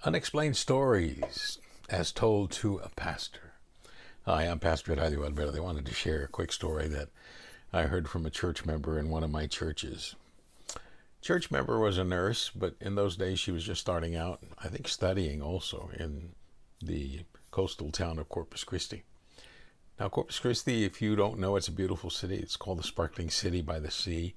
Unexplained Stories as told to a pastor. Hi, I'm Pastor Ed Alvarez. I wanted to share a quick story that I heard from a church member in one of my churches. Church member was a nurse, but in those days she was just starting out, I think studying also in the coastal town of Corpus Christi. Now, Corpus Christi, if you don't know, it's a beautiful city. It's called the Sparkling City by the Sea.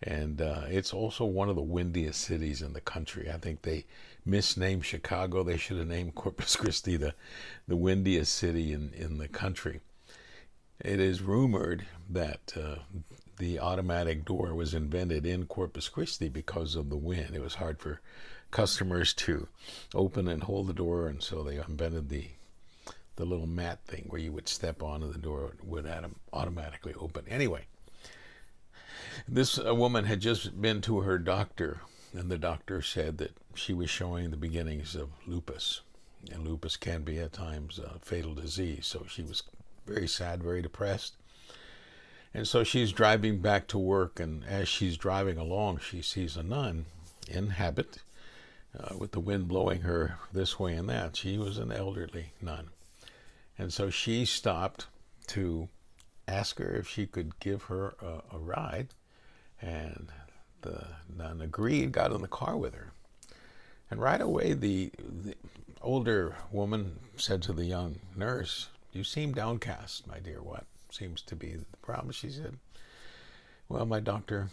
And it's also one of the windiest cities in the country. I think they misnamed Chicago. They should have named Corpus Christi the windiest city in the country. It is rumored that the automatic door was invented in Corpus Christi because of the wind. It was hard for customers to open and hold the door, and so they invented the little mat thing where you would step on and the door would automatically open. Anyway, this woman had just been to her doctor, and the doctor said that she was showing the beginnings of lupus. And lupus can be at times a fatal disease. So she was very sad, very depressed. And so she's driving back to work, and as she's driving along, she sees a nun in habit, with the wind blowing her this way and that. She was an elderly nun. And so she stopped to ask her if she could give her a ride. And the nun agreed, got in the car with her. And right away, the older woman said to the young nurse, "You seem downcast, my dear. What seems to be the problem?" She said, "Well, my doctor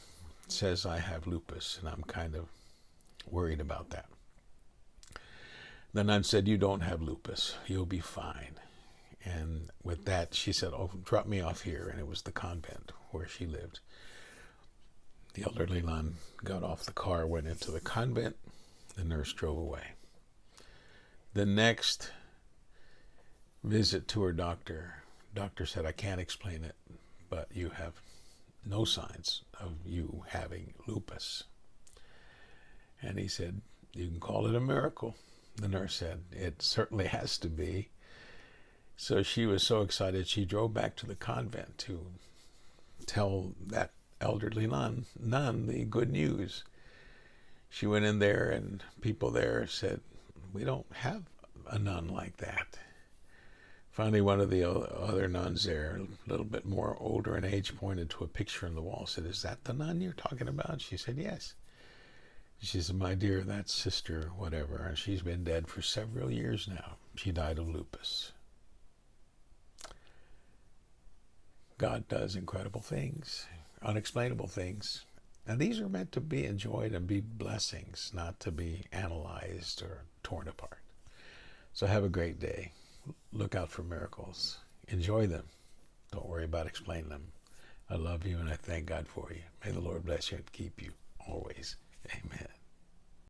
says I have lupus, and I'm kind of worried about that." The nun said, "You don't have lupus. You'll be fine." And with that, she said, "Oh, drop me off here." And it was the convent where she lived. The elderly nun got off the car, went into the convent. The nurse drove away. The next visit to her doctor said, "I can't explain it, but you have no signs of you having lupus." And he said, "You can call it a miracle." The nurse said, "It certainly has to be." So she was so excited, she drove back to the convent to tell that elderly nun the good news. She went in there, and people there said, "We don't have a nun like that." Finally, one of the other nuns there, a little bit more older in age, pointed to a picture on the wall, said, "Is that the nun you're talking about?" She said, "Yes." She said, "My dear, that's sister whatever, and she's been dead for several years now. She died of lupus." God does incredible things, unexplainable things. And these are meant to be enjoyed and be blessings, not to be analyzed or torn apart. So have a great day. Look out for miracles. Enjoy them. Don't worry about explaining them. I love you, and I thank God for you. May the Lord bless you and keep you always. Amen.